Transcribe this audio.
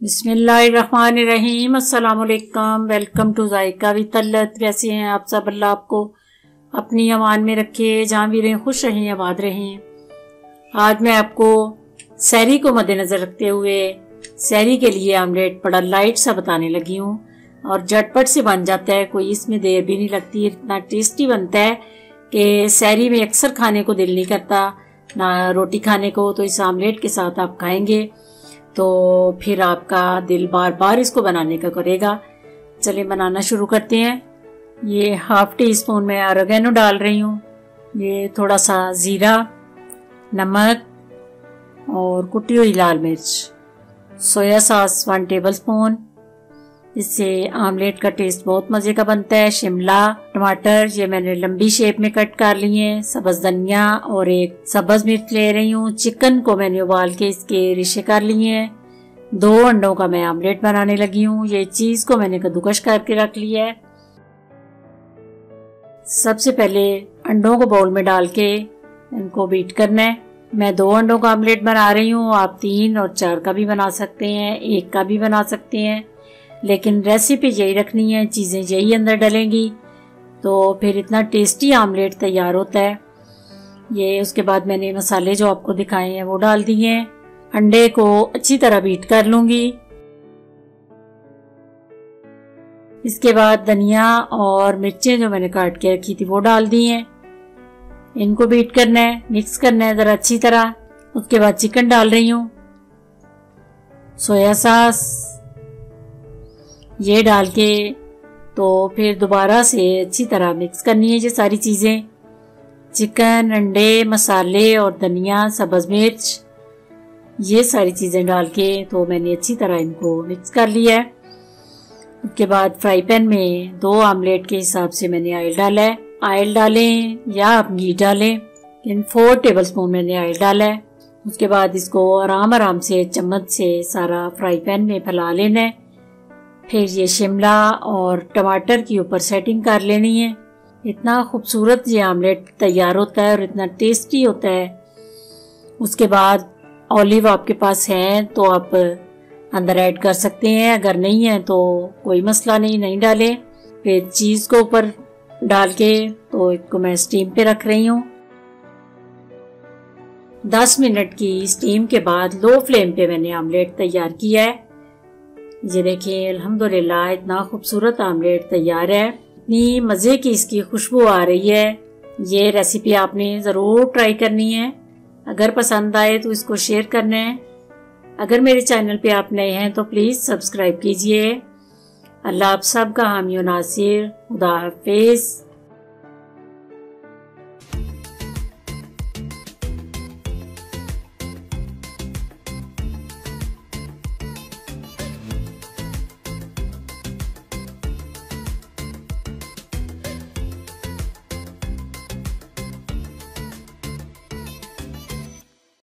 बिस्मिल्लाहिर्रहमानिर्रहीम। अस्सलामुअलैकुम। Welcome to Zaika with Talat. कैसे हैं आप सब? अल्लाह आपको अपनी अमान में रखे, जहाँ भी रहें खुश रहें, आबाद रहें। आज मैं आपको सहरी को मद्देनजर रखते हुए सहरी के लिए आमलेट बड़ा लाइट सा बताने लगी हूँ और झटपट से बन जाता है, कोई इसमें देर भी नहीं लगती। इतना टेस्टी बनता है कि सहरी में अक्सर खाने को दिल नहीं करता, ना रोटी खाने को, तो इस आमलेट के साथ आप खाएंगे तो फिर आपका दिल बार बार इसको बनाने का करेगा। चलिए बनाना शुरू करते हैं। ये हाफ टी स्पून में ऑरिगेनो डाल रही हूँ, ये थोड़ा सा ज़ीरा, नमक और कुटी हुई लाल मिर्च, सोया सॉस 1 टेबलस्पून। इससे आमलेट का टेस्ट बहुत मज़े का बनता है। शिमला टमाटर ये मैंने लंबी शेप में कट कर लिए हैं। सब्ज़ धनिया और एक सब्ज़ मिर्च ले रही हूँ। चिकन को मैंने उबाल के इसके रिश्ते कर लिए हैं। 2 अंडों का मैं आमलेट बनाने लगी हूँ। ये चीज़ को मैंने कद्दूकश करके रख लिया है। सबसे पहले अंडों को बाउल में डाल के इनको बीट करना है। मैं 2 अंडों का आमलेट बना रही हूँ, आप 3 और 4 का भी बना सकते हैं, 1 का भी बना सकते हैं, लेकिन रेसिपी यही रखनी है, चीज़ें यही अंदर डलेंगी तो फिर इतना टेस्टी आमलेट तैयार होता है। ये उसके बाद मैंने मसाले जो आपको दिखाए हैं वो डाल दिए हैं। अंडे को अच्छी तरह बीट कर लूँगी। इसके बाद धनिया और मिर्चें जो मैंने काट के रखी थी वो डाल दी हैं। इनको बीट करना है, मिक्स करना है ज़रा अच्छी तरह। उसके बाद चिकन डाल रही हूँ, सोया सॉस ये डाल के तो फिर दोबारा से अच्छी तरह मिक्स करनी है ये सारी चीज़ें। चिकन, अंडे, मसाले और धनिया, सब्ज़ मिर्च ये सारी चीज़ें डाल के तो मैंने अच्छी तरह इनको मिक्स कर लिया है। उसके बाद फ्राई पैन में 2 आमलेट के हिसाब से मैंने ऑयल डाला है। ऑयल डालें या आप घी डालें, लेकिन 4 टेबलस्पून मैंने ऑयल डाला है। उसके बाद इसको आराम से चम्मच से सारा फ्राई पैन में फैला लेना है। फिर ये शिमला और टमाटर की ऊपर सेटिंग कर लेनी है। इतना खूबसूरत ये आमलेट तैयार होता है और इतना टेस्टी होता है। उसके बाद ऑलिव आपके पास है तो आप अंदर ऐड कर सकते हैं, अगर नहीं है तो कोई मसला नहीं डालें। फिर चीज़ को ऊपर डाल के तो इसको मैं स्टीम पे रख रही हूँ। 10 मिनट की स्टीम के बाद लो फ्लेम पे मैंने आमलेट तैयार किया है। ये देखिए अल्हम्दुलिल्लाह इतना खूबसूरत आमलेट तैयार है। इतनी मज़े की इसकी खुशबू आ रही है। ये रेसिपी आपने ज़रूर ट्राई करनी है। अगर पसंद आए तो इसको शेयर करना है। अगर मेरे चैनल पे आप नए हैं तो प्लीज़ सब्सक्राइब कीजिए। अल्लाह आप सब का हामी और नासिर। खुदा हाफिज़।